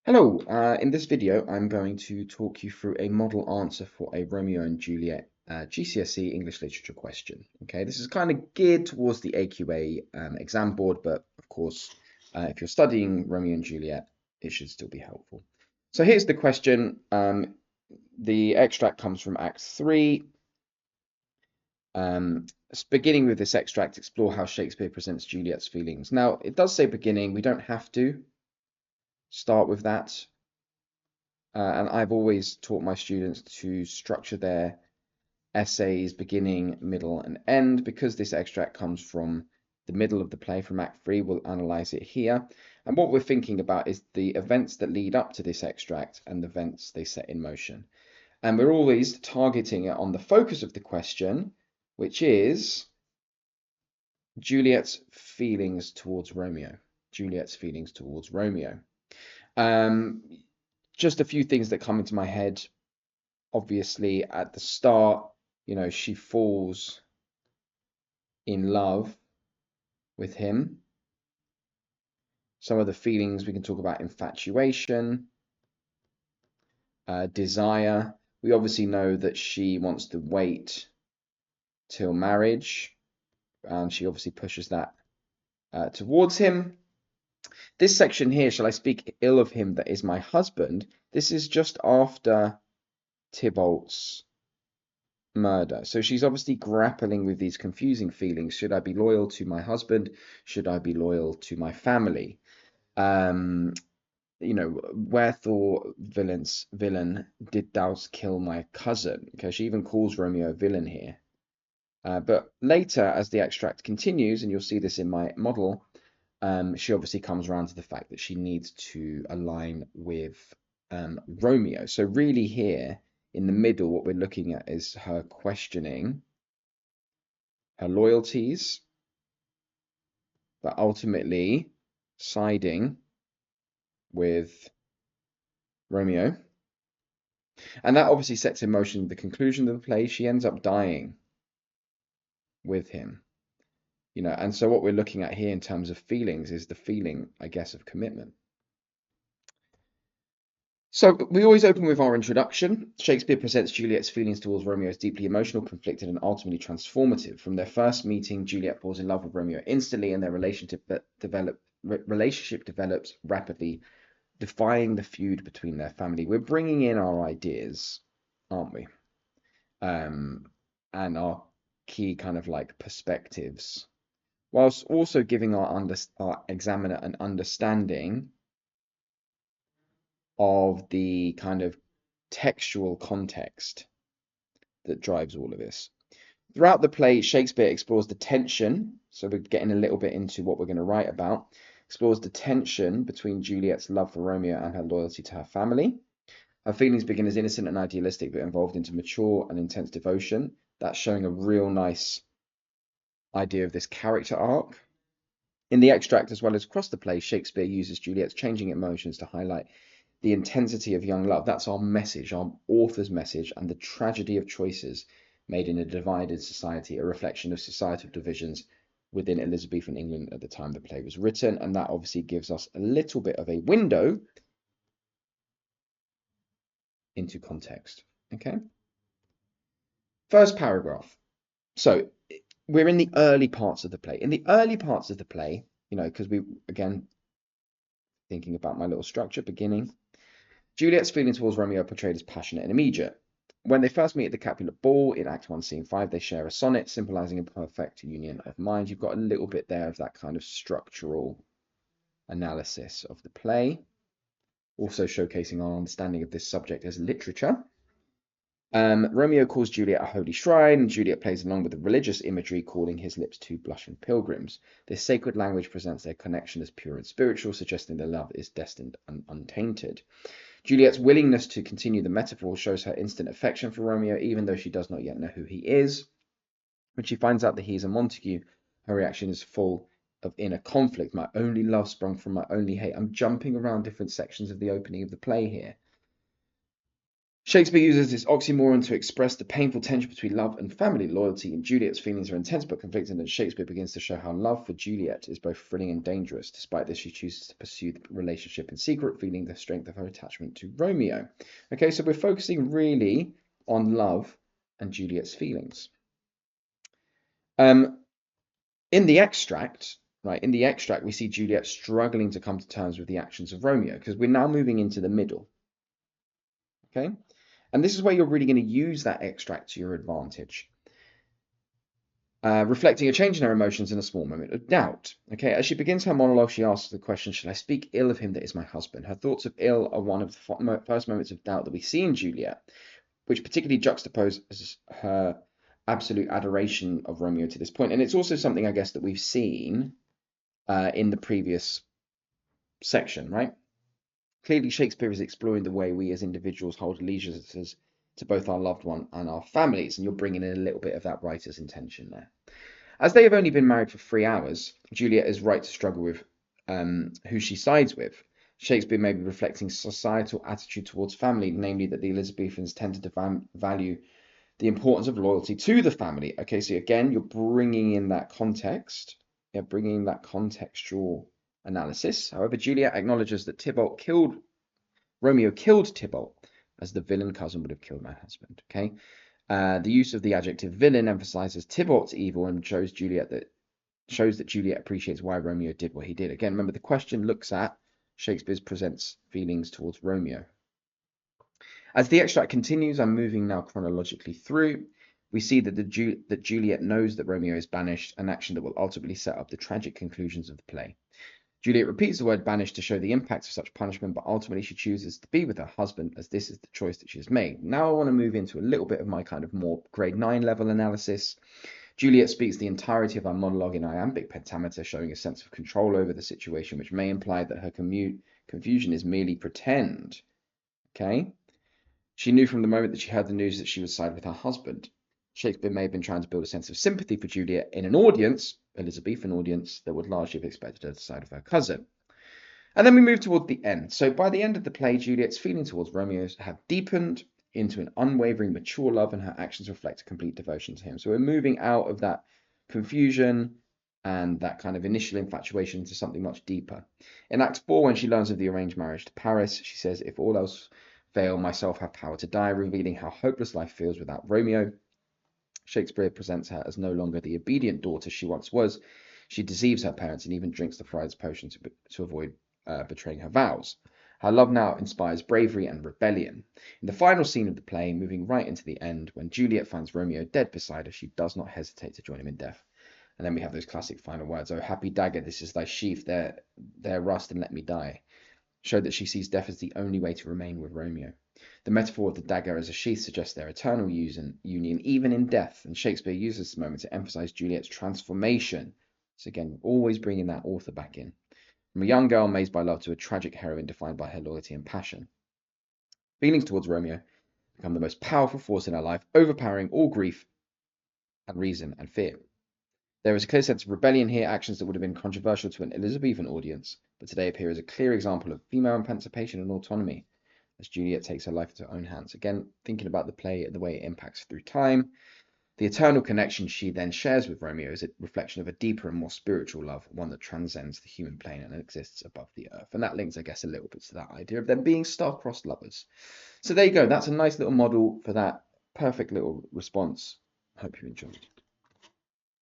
Hello, in this video I'm going to talk you through a model answer for a Romeo and Juliet GCSE English Literature question. Okay, this is kind of geared towards the AQA exam board, but of course, if you're studying Romeo and Juliet, it should still be helpful. So here's the question. The extract comes from Act 3. Beginning with this extract, explore how Shakespeare presents Juliet's feelings. Now, it does say beginning. We don't have to start with that. And I've always taught my students to structure their essays beginning, middle, and end. Because this extract comes from the middle of the play from Act 3, we'll analyze it here. And what we're thinking about is the events that lead up to this extract and the events they set in motion. And we're always targeting it on the focus of the question, which is Juliet's feelings towards Romeo. Juliet's feelings towards Romeo. Um, just a few things that come into my head. Obviously, at the start, she falls in love with him. Some of the feelings we can talk about: infatuation, desire. We obviously know that she wants to wait till marriage, and she obviously pushes that towards him. This section here, shall I speak ill of him that is my husband? This is just after Tybalt's murder. So she's obviously grappling with these confusing feelings. Should I be loyal to my husband? Should I be loyal to my family? Um, Wherefore, villain, did thou kill my cousin? Okay, she even calls Romeo a villain here. But later, as the extract continues, and you'll see this in my model, she obviously comes around to the fact that she needs to align with Romeo. So really here, in the middle, what we're looking at is her questioning her loyalties, but ultimately siding with Romeo. And that obviously sets in motion the conclusion of the play. She ends up dying with him, and so what we're looking at here in terms of feelings is the feeling, I guess, of commitment. So we always open with our introduction. Shakespeare presents Juliet's feelings towards Romeo as deeply emotional, conflicted, and ultimately transformative. From their first meeting, Juliet falls in love with Romeo instantly, and their relationship develops rapidly, defying the feud between their family. We're bringing in our ideas, aren't we? And our key kind of like perspectives, whilst also giving our examiner an understanding of the kind of textual context that drives all of this. Throughout the play, Shakespeare explores the tension, so we're getting a little bit into what we're going to write about, explores the tension between Juliet's love for Romeo and her loyalty to her family. Her feelings begin as innocent and idealistic, but evolved into mature and intense devotion. That's showing a real nice idea of this character arc. In the extract, as well as across the play, Shakespeare uses Juliet's changing emotions to highlight the intensity of young love. That's our message, our author's message, and the tragedy of choices made in a divided society, a reflection of societal divisions within Elizabethan England at the time the play was written. And that obviously gives us a little bit of a window into context. Okay. First paragraph. So we're in the early parts of the play. In the early parts of the play, because we, again, thinking about my little structure, beginning, Juliet's feelings towards Romeo are portrayed as passionate and immediate. When they first meet at the Capulet Ball in Act 1, Scene 5, they share a sonnet symbolizing a perfect union of mind. You've got a little bit there of that kind of structural analysis of the play, also showcasing our understanding of this subject as literature. Romeo calls Juliet a holy shrine, and Juliet plays along with the religious imagery, calling his lips two blushing pilgrims. This sacred language presents their connection as pure and spiritual, suggesting their love is destined and untainted. Juliet's willingness to continue the metaphor shows her instant affection for Romeo, even though she does not yet know who he is. When she finds out that he is a Montague, her reaction is full of inner conflict. My only love sprung from my only hate. I'm jumping around different sections of the opening of the play here. Shakespeare uses this oxymoron to express the painful tension between love and family loyalty, and Juliet's feelings are intense but conflicted, and Shakespeare begins to show how love for Juliet is both thrilling and dangerous. Despite this, she chooses to pursue the relationship in secret, feeling the strength of her attachment to Romeo. Okay, so we're focusing really on love and Juliet's feelings. In the extract, right, in the extract, we see Juliet struggling to come to terms with the actions of Romeo, because we're now moving into the middle. Okay? And this is where you're really going to use that extract to your advantage. Reflecting a change in her emotions in a small moment of doubt. Okay, as she begins her monologue, she asks the question, should I speak ill of him that is my husband? Her thoughts of ill are one of the first moments of doubt that we see in Juliet, which particularly juxtaposes her absolute adoration of Romeo to this point. And it's also something, I guess, that we've seen in the previous section, right? Clearly, Shakespeare is exploring the way we as individuals hold allegiances to both our loved one and our families, and you're bringing in a little bit of that writer's intention there. As they have only been married for 3 hours, Juliet is right to struggle with who she sides with. Shakespeare may be reflecting societal attitude towards family, namely that the Elizabethans tended to value the importance of loyalty to the family. Okay, so again, you're bringing in that context. You're bringing in that contextual analysis. However, Juliet acknowledges that Romeo killed Tybalt, as the villain cousin would have killed my husband. Okay, the use of the adjective villain emphasizes Tybalt's evil and shows that Juliet appreciates why Romeo did what he did. Again, remember the question looks at Shakespeare's presents feelings towards Romeo. As the extract continues, I'm moving now chronologically through. We see that Juliet knows that Romeo is banished, an action that will ultimately set up the tragic conclusions of the play. Juliet repeats the word banished to show the impact of such punishment, but ultimately she chooses to be with her husband as this is the choice that she has made. Now I want to move into a little bit of my kind of more grade 9 level analysis. Juliet speaks the entirety of her monologue in iambic pentameter, showing a sense of control over the situation, which may imply that her confusion is merely pretend. Okay? She knew from the moment that she heard the news that she would side with her husband. Shakespeare may have been trying to build a sense of sympathy for Juliet in an audience, Elizabethan audience, that would largely have expected her to side with her cousin. And then we move toward the end. So by the end of the play, Juliet's feelings towards Romeo have deepened into an unwavering, mature love, and her actions reflect a complete devotion to him. So we're moving out of that confusion and that kind of initial infatuation into something much deeper. In Act 4, when she learns of the arranged marriage to Paris, she says, if all else fail, myself have power to die, revealing how hopeless life feels without Romeo. Shakespeare presents her as no longer the obedient daughter she once was. She deceives her parents and even drinks the friar's potion to avoid betraying her vows. Her love now inspires bravery and rebellion. In the final scene of the play, moving right into the end, when Juliet finds Romeo dead beside her, she does not hesitate to join him in death. And then we have those classic final words, "Oh, happy dagger, this is thy sheath, there rust, and let me die," show that she sees death as the only way to remain with Romeo. The metaphor of the dagger as a sheath suggests their eternal union, even in death, and Shakespeare uses this moment to emphasize Juliet's transformation. So again, always bringing that author back in. From a young girl amazed by love to a tragic heroine defined by her loyalty and passion. Feelings towards Romeo become the most powerful force in her life, overpowering all grief and reason and fear. There is a clear sense of rebellion here, actions that would have been controversial to an Elizabethan audience, but today appear as a clear example of female emancipation and autonomy, as Juliet takes her life into her own hands. Again, thinking about the play and the way it impacts through time. The eternal connection she then shares with Romeo is a reflection of a deeper and more spiritual love, one that transcends the human plane and exists above the earth. And that links, I guess, a little bit to that idea of them being star-crossed lovers. So there you go. That's a nice little model for that perfect little response. I hope you enjoyed.